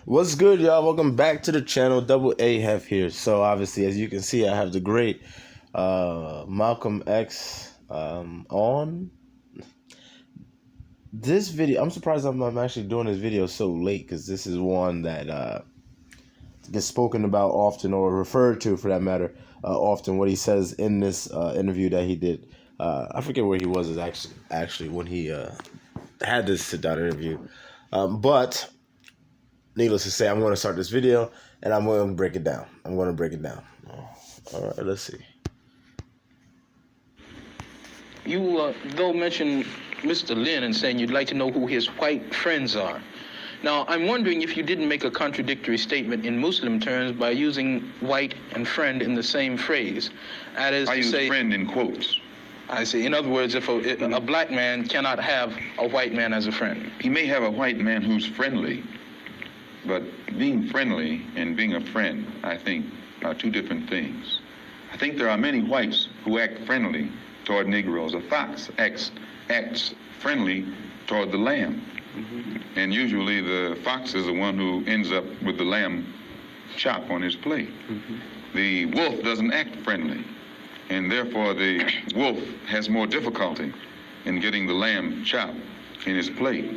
What's good, y'all? Welcome back to the channel. Double A Hef here. So obviously, as you can see, I have the great Malcolm X on this video. I'm surprised I'm actually doing this video so late because this is one that gets spoken about often, or referred to for that matter, often. What he says in this interview that he did. I forget where he was actually when he had this sit down interview, but. Needless to say, I'm going to start this video, and I'm going to break it down. All right, let's see. You, though, mentioned Mr. Lin and saying you'd like to know who his white friends are. Now, I'm wondering if you didn't make a contradictory statement in Muslim terms by using white and friend in the same phrase. That is I to use say, friend in quotes. I see. In other words, if a black man cannot have a white man as a friend. He may have a white man who's friendly, but being friendly and being a friend, I think, are two different things. I think there are many whites who act friendly toward Negroes. A fox acts friendly toward the lamb. Mm-hmm. And usually the fox is the one who ends up with the lamb chop on his plate. Mm-hmm. The wolf doesn't act friendly, and therefore the wolf has more difficulty in getting the lamb chop in his plate.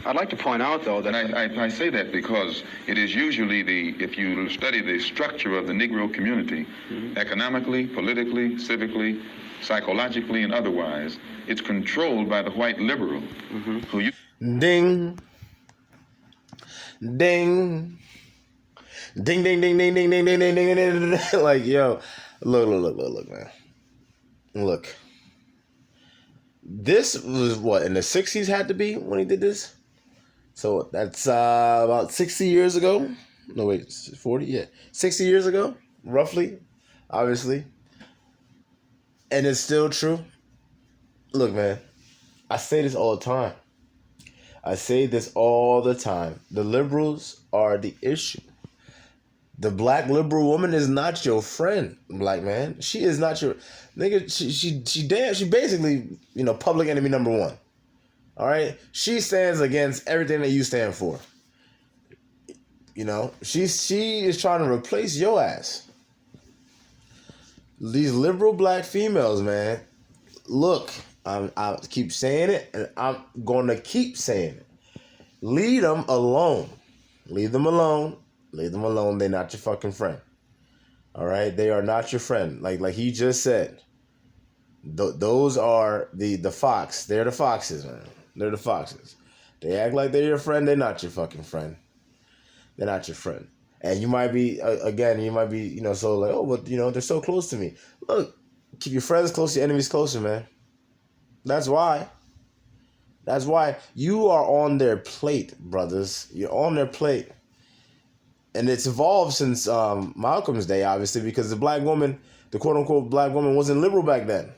I'd like to point out, though, that I say that because it is usually if you study the structure of the Negro community, mm-hmm. economically, politically, civically, psychologically, and otherwise, it's controlled by the white liberal, mm-hmm. who you... Ding. Ding. Ding, ding, ding, ding, ding, ding, ding, ding, ding, ding, ding. Like, yo, look, man. Look. This was what, in the 60s had to be when he did this? So that's about 60 years ago. No, wait, 40? Yeah. 60 years ago, roughly, obviously. And it's still true. Look, man, I say this all the time. The liberals are the issue. The black liberal woman is not your friend, black man. She is not your nigga. She basically, public enemy number one. All right, she stands against everything that you stand for. She is trying to replace your ass. These liberal black females, man. Look, I keep saying it, and I'm going to keep saying it. Leave them alone. Leave them alone. Leave them alone. They're not your fucking friend. All right, they are not your friend. Like he just said. Those are the fox. They're the foxes, man. They're the foxes. They act like they're your friend. They're not your fucking friend. They're not your friend. And you might be, so like, oh, but, they're so close to me. Look, keep your friends close, your enemies closer, man. That's why. That's why you are on their plate, brothers. You're on their plate. And it's evolved since Malcolm's day, obviously, because the quote-unquote black woman wasn't liberal back then.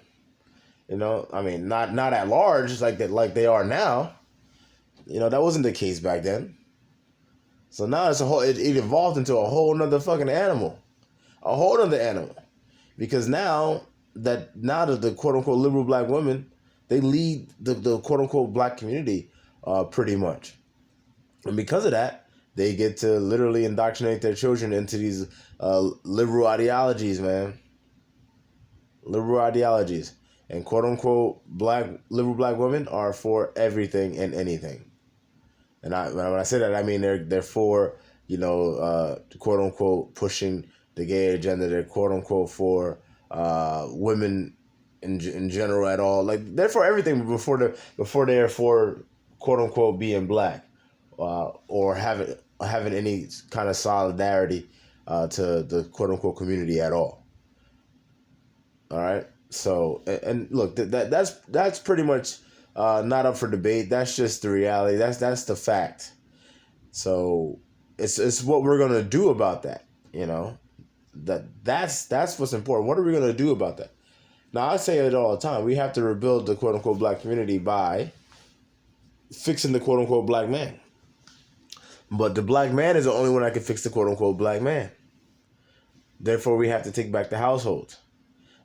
Not at large like they are now. That wasn't the case back then. So now it evolved into a whole nother fucking animal. A whole nother animal. Because now that the quote unquote liberal black women, they lead the quote unquote black community pretty much. And because of that, they get to literally indoctrinate their children into these liberal ideologies, man. Liberal ideologies. And quote-unquote liberal black women are for everything and anything. And when I say that, I mean they're for, quote-unquote pushing the gay agenda. They're quote-unquote for women in general at all. Like, they're for everything before they're for, quote-unquote, being black or having any kind of solidarity to the quote-unquote community at all. All right? So, and look, that's pretty much not up for debate. That's just the reality. That's the fact. So it's what we're gonna do about that. That's what's important. What are we gonna do about that? Now, I say it all the time. We have to rebuild the quote unquote black community by fixing the quote unquote black man. But the black man is the only one that can fix the quote unquote black man. Therefore, we have to take back the household.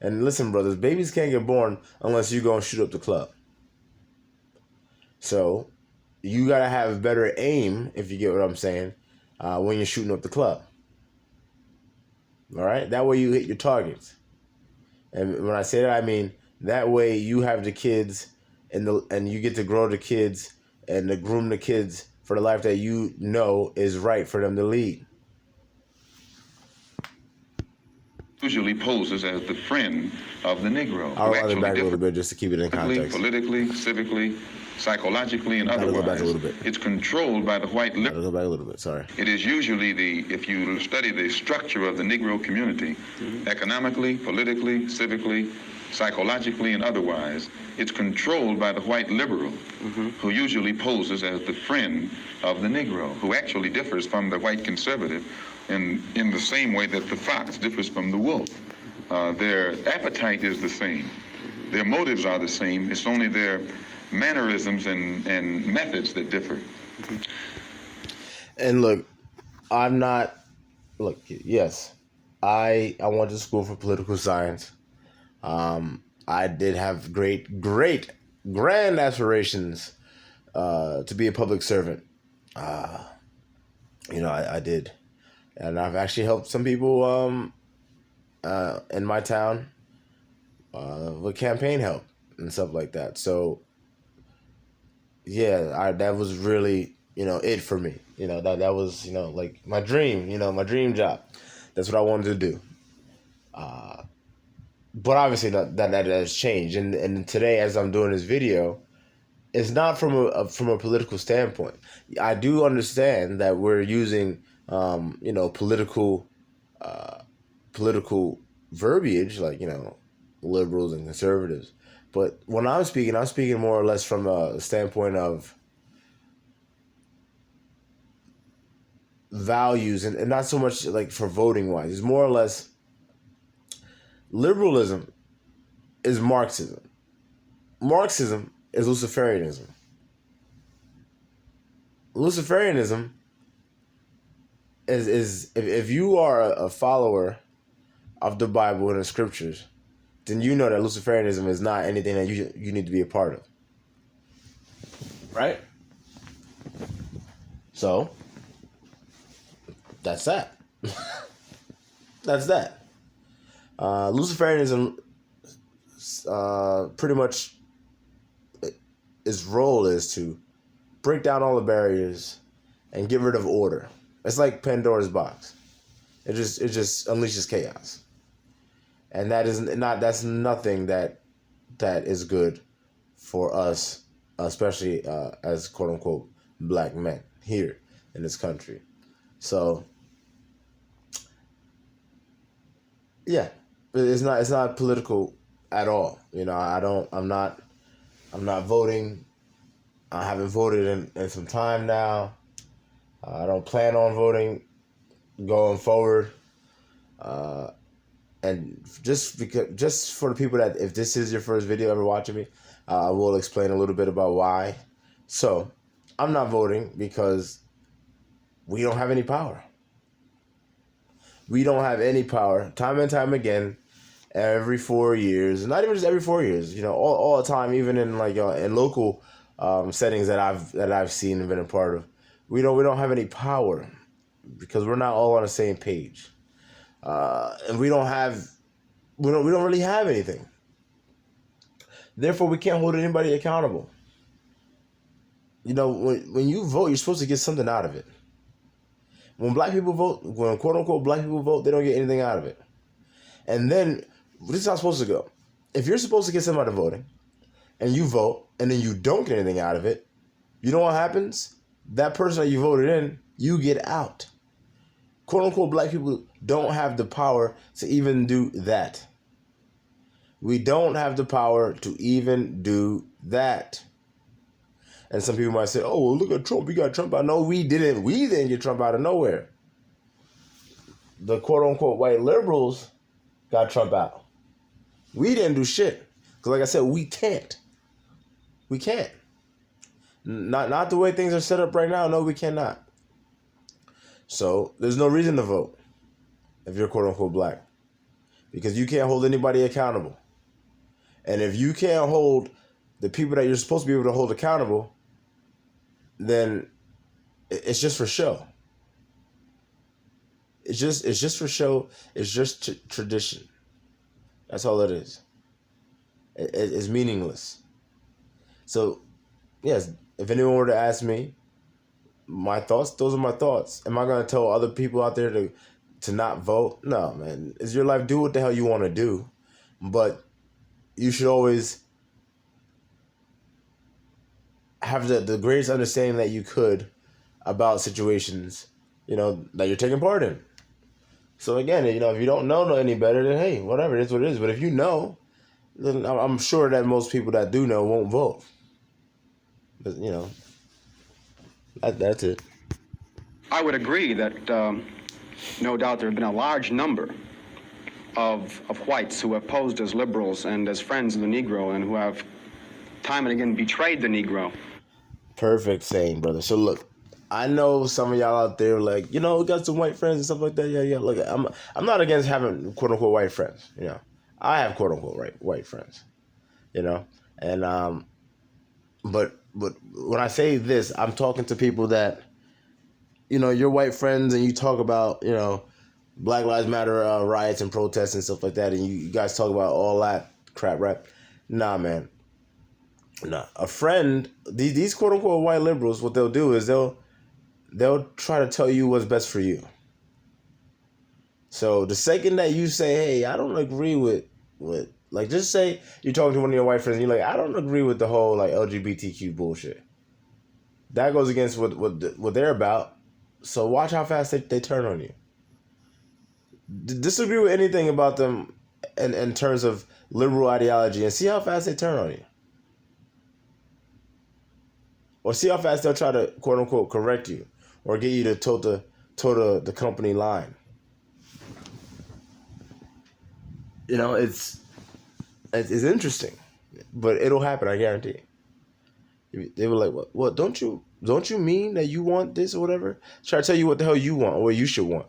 And listen, brothers, babies can't get born unless you go and shoot up the club. So, you gotta have better aim, if you get what I'm saying, when you're shooting up the club. All right, that way you hit your targets. And when I say that, I mean that way you have the kids, and you get to grow the kids and to groom the kids for the life that you know is right for them to lead. Usually poses as the friend of the Negro. I'll run it back a little bit just to keep it in context. Politically, civically, psychologically, and otherwise. Go back a little bit. It's controlled by the white liberal. Go back a little bit, sorry. It is usually if you study the structure of the Negro community, economically, politically, civically, psychologically, and otherwise, it's controlled by the white liberal, who usually poses as the friend of the Negro, who actually differs from the white conservative in the same way that the fox differs from the wolf. Their appetite is the same. Their motives are the same. It's only their mannerisms and methods that differ. And look, yes, I went to school for political science. I did have grand aspirations to be a public servant. I did. And I've actually helped some people in my town with campaign help and stuff like that. So, yeah, that was really, it for me. That was, like my dream, my dream job. That's what I wanted to do. But obviously that has changed. And today, as I'm doing this video, it's not from a political standpoint. I do understand that we're using political verbiage, like, liberals and conservatives. But when I'm speaking more or less from a standpoint of values and not so much like for voting wise. It's more or less liberalism is Marxism. Marxism is Luciferianism. Luciferianism is if you are a follower of the Bible and the scriptures, then you know that Luciferianism is not anything that you need to be a part of. Right? So, that's that. That's that. Luciferianism, pretty much, its role is to break down all the barriers and get rid of order. It's like Pandora's box. It just unleashes chaos, and that's nothing that is good for us, especially as quote unquote black men here in this country. So yeah, it's not political at all. I'm not voting. I haven't voted in some time now. I don't plan on voting going forward. And just for the people that, if this is your first video ever watching me, I will explain a little bit about why. So, I'm not voting because we don't have any power. We don't have any power. Time and time again, every 4 years, not even just every 4 years, all the time, even in in local settings that I've seen and been a part of, we don't have any power because we're not all on the same page, and we don't really have anything. Therefore, we can't hold anybody accountable. When you vote, you're supposed to get something out of it. When black people vote, when quote unquote black people vote, they don't get anything out of it. And then this is how it's supposed to go. If you're supposed to get something out of voting, and you vote, and then you don't get anything out of it, you know what happens? That person that you voted in, you get out. Quote unquote black people don't have the power to even do that. We don't have the power to even do that. And some people might say, oh, well, look at Trump. We got Trump out. No, we didn't. We didn't get Trump out of nowhere. The quote unquote white liberals got Trump out. We didn't do shit. Because like I said, we can't. We can't. Not the way things are set up right now. No, we cannot. So there's no reason to vote if you're quote unquote black. Because you can't hold anybody accountable. And if you can't hold the people that you're supposed to be able to hold accountable, then it's just for show. It's just for show. It's just tradition. That's all it is. It's meaningless. So, yes, if anyone were to ask me my thoughts, those are my thoughts. Am I going to tell other people out there to not vote? No, man. It's your life. Do what the hell you want to do. But you should always have the greatest understanding that you could about situations, that you're taking part in. So again, if you don't know any better, then hey, whatever, it is what it is. But if you know, then I'm sure that most people that do know won't vote. But, that's it. I would agree that no doubt there have been a large number of whites who have posed as liberals and as friends of the Negro and who have time and again betrayed the Negro. Perfect saying, brother. So look, I know some of y'all out there like, we got some white friends and stuff like that. Yeah. Look, I'm not against having quote unquote white friends. I have quote unquote white friends. And but when I say this, I'm talking to people that, you're white friends and you talk about, Black Lives Matter riots and protests and stuff like that, and you guys talk about all that crap, right? Nah, man. Nah. A friend, these quote unquote white liberals, what they'll do is they'll try to tell you what's best for you. So the second that you say, hey, I don't agree with like, just say you're talking to one of your white friends and you're like, I don't agree with the whole like LGBTQ bullshit. That goes against what they're about. So watch how fast they turn on you. Disagree with anything about them in terms of liberal ideology and see how fast they turn on you. Or see how fast they'll try to quote unquote correct you or get you to toe the company line. It's interesting, but it'll happen. I guarantee. They were like, "What? Don't you mean that you want this or whatever?" Try to tell you what the hell you want or what you should want.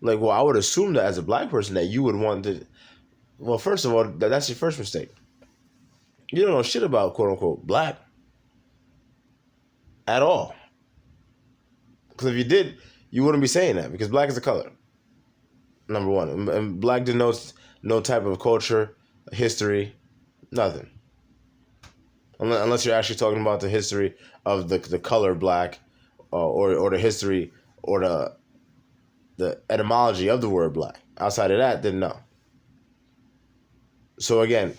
Like, well, I would assume that as a black person that you would want to. Well, first of all, that's your first mistake. You don't know shit about quote unquote black at all. Because if you did, you wouldn't be saying that because black is a color. Number one, and black denotes no type of culture, history, nothing. Unless you're actually talking about the history of the color black, or the history or the etymology of the word black. Outside of that, then no. So again,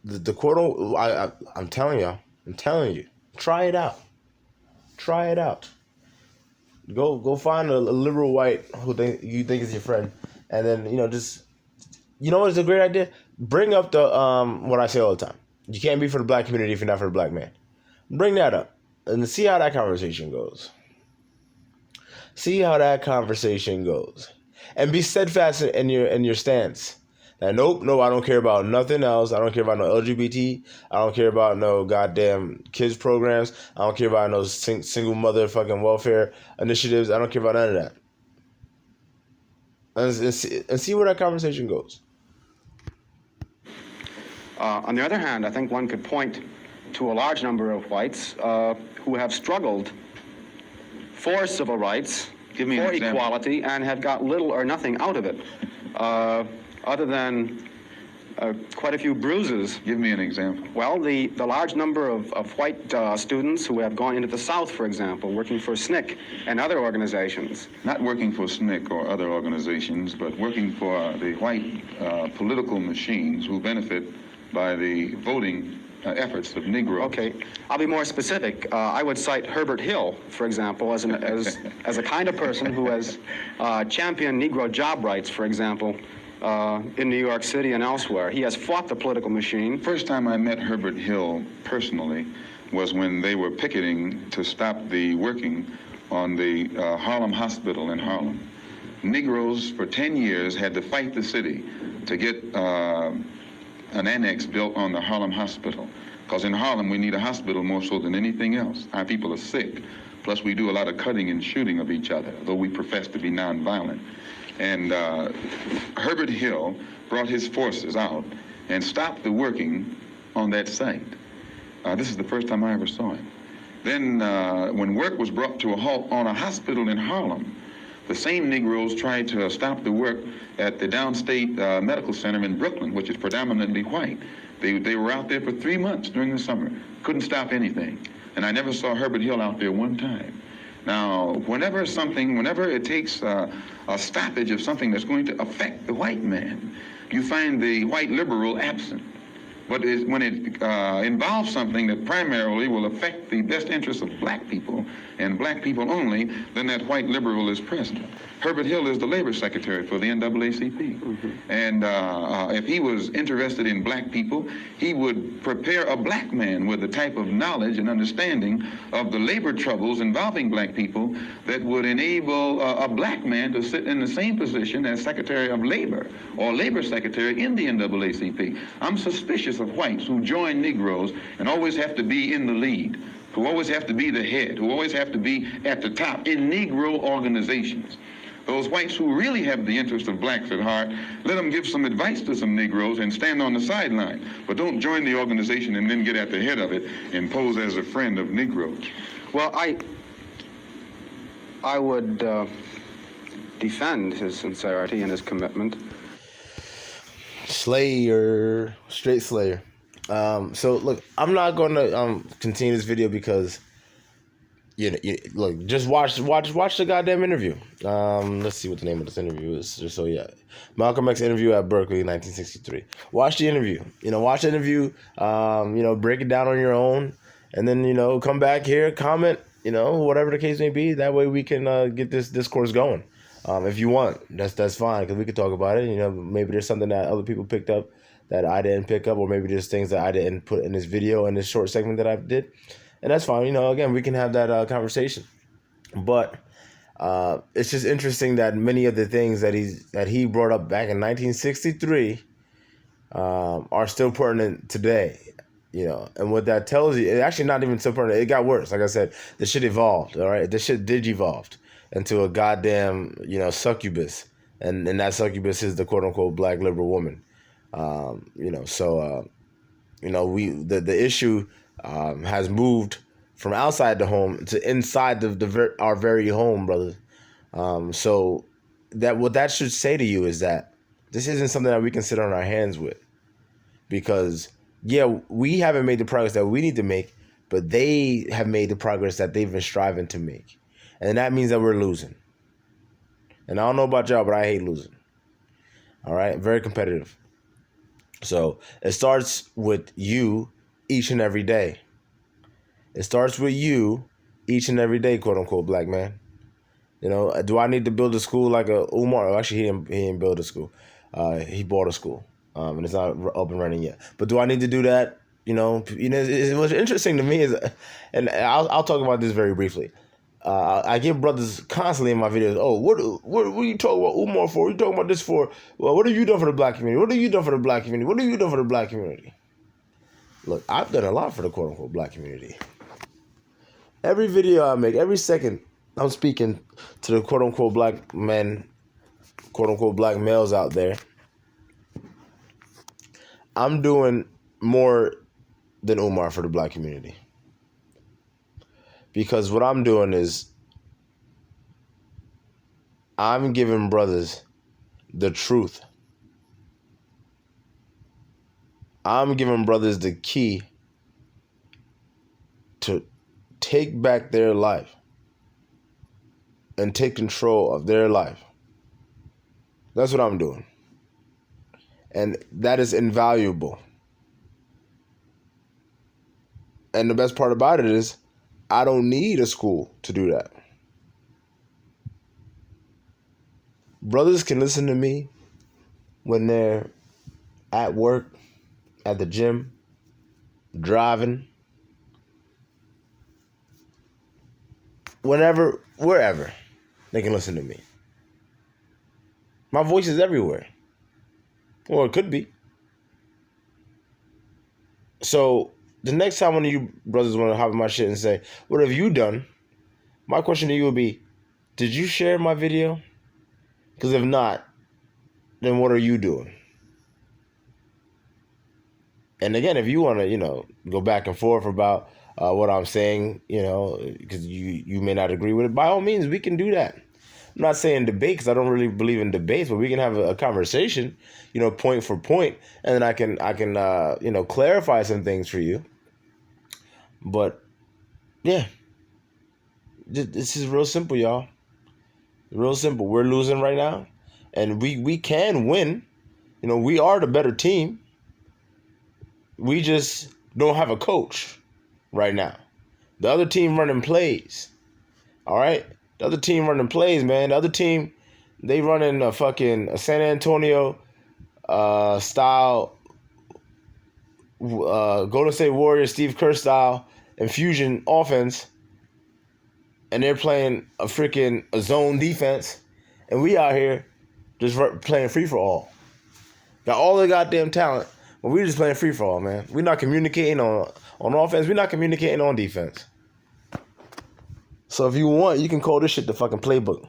the quote, I'm telling you, try it out. Try it out. Go find a liberal white who you think is your friend, and then just what's a great idea? Bring up the what I say all the time. You can't be for the black community if you're not for the black man. Bring that up and see how that conversation goes. See how that conversation goes, and be steadfast in your stance. Now, nope, I don't care about nothing else. I don't care about no LGBT. I don't care about no goddamn kids programs. I don't care about no single mother fucking welfare initiatives. I don't care about none of that. And see where that conversation goes. On the other hand, I think one could point to a large number of whites who have struggled for civil rights, Give me an for example. equality, and have got little or nothing out of it, other than quite a few bruises. Give me an example. Well, the large number of white students who have gone into the South, for example, working for SNCC and other organizations. Not working for SNCC or other organizations, but working for the white political machines who benefit by the voting efforts of Negroes. Okay, I'll be more specific. I would cite Herbert Hill, for example, as a kind of person who has championed Negro job rights, for example, in New York City and elsewhere. He has fought the political machine. First time I met Herbert Hill personally was when they were picketing to stop the working on the Harlem Hospital in Harlem. Negroes for 10 years had to fight the city to get an annex built on the Harlem Hospital. Because in Harlem, we need a hospital more so than anything else. Our people are sick. Plus, we do a lot of cutting and shooting of each other, though we profess to be nonviolent. And Herbert Hill brought his forces out and stopped the working on that site. This is the first time I ever saw him. Then when work was brought to a halt on a hospital in Harlem, the same Negroes tried to stop the work at the Downstate Medical Center in Brooklyn, which is predominantly white. They were out there for 3 months during the summer, couldn't stop anything. And I never saw Herbert Hill out there one time. Now, whenever it takes a stoppage of something that's going to affect the white man, you find the white liberal absent. But when it involves something that primarily will affect the best interests of black people and black people only, then that white liberal is present. Herbert Hill is the labor secretary for the NAACP. Mm-hmm. And if he was interested in black people, he would prepare a black man with the type of knowledge and understanding of the labor troubles involving black people that would enable a black man to sit in the same position as Secretary of Labor or Labor Secretary in the NAACP. I'm suspicious of whites who join Negroes and always have to be in the lead, who always have to be the head, who always have to be at the top in Negro organizations. Those whites who really have the interest of blacks at heart, let them give some advice to some Negroes and stand on the sideline. But don't join the organization and then get at the head of it and pose as a friend of Negroes. Well, I would defend his sincerity and his commitment. Slayer, straight Slayer. So look, I'm not going to continue this video because look, just watch the goddamn interview. Let's see what the name of this interview is. So yeah, Malcolm X interview at Berkeley, 1963. Watch the interview. Watch the interview. Break it down on your own, and then come back here, comment. Whatever the case may be. That way we can get this discourse going. If you want, that's fine, because we could talk about it. Maybe there's something that other people picked up that I didn't pick up, or maybe there's things that I didn't put in this video, in this short segment that I did. And that's fine. Again, we can have that conversation. But it's just interesting that many of the things that he brought up back in 1963 are still pertinent today. And what that tells you, it's actually not even so pertinent. It got worse. Like I said, the shit evolved. All right, the shit did evolve into a goddamn succubus, and that succubus is the quote unquote black liberal woman. The issue has moved from outside the home to inside our very home, brother. So that what that should say to you is that this isn't something that we can sit on our hands with, because we haven't made the progress that we need to make, but they have made the progress that they've been striving to make. And that means that we're losing. And I don't know about y'all, but I hate losing. All right? Very competitive. So it starts with you each and every day. It starts with you each and every day, quote unquote, black man. Do I need to build a school like a Umar? Actually, he didn't build a school. He bought a school. And it's not up and running yet. But do I need to do that? What's interesting to me is, and I'll talk about this very briefly. I give brothers constantly in my videos, what are you talking about Umar for? What are you talking about this for? Well, what have you done for the black community? What have you done for the black community? What have you done for the black community? Look, I've done a lot for the quote-unquote black community. Every video I make, every second, I'm speaking to the quote-unquote black men, quote-unquote black males out there. I'm doing more than Umar for the black community. Because what I'm doing is I'm giving brothers the truth. I'm giving brothers the key to take back their life and take control of their life. That's what I'm doing. And that is invaluable. And the best part about it is I don't need a school to do that. Brothers can listen to me when they're at work, at the gym, driving, whenever, wherever, they can listen to me. My voice is everywhere. Or it could be. So the next time one of you brothers want to hop in my shit and say, what have you done? My question to you would be, did you share my video? Because if not, then what are you doing? And again, if you want to, go back and forth about what I'm saying, because you may not agree with it. By all means, we can do that. I'm not saying debate because I don't really believe in debates, but we can have a conversation, point for point, and then I can clarify some things for you. But yeah, this is real simple, y'all. Real simple. We're losing right now, and we can win. We are the better team. We just don't have a coach right now. The other team running plays. All right? The other team running plays, man. The other team, they running a fucking San Antonio style, Golden State Warriors, Steve Kerr style infusion offense. And they're playing a zone defense. And we out here just playing free-for-all. Got all the goddamn talent. But we're just playing free-for-all, man. We're not communicating on offense. We're not communicating on defense. So if you want, you can call this shit the fucking playbook.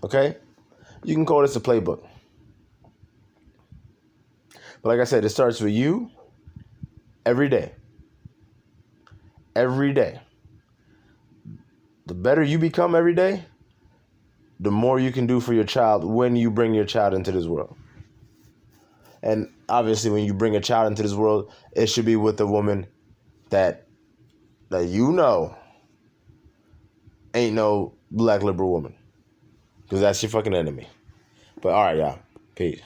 Okay? You can call this the playbook. But like I said, it starts with you every day. Every day. The better you become every day, the more you can do for your child when you bring your child into this world. And obviously, when you bring a child into this world, it should be with a woman that ain't no black liberal woman. Because that's your fucking enemy. But all right, y'all. Peace.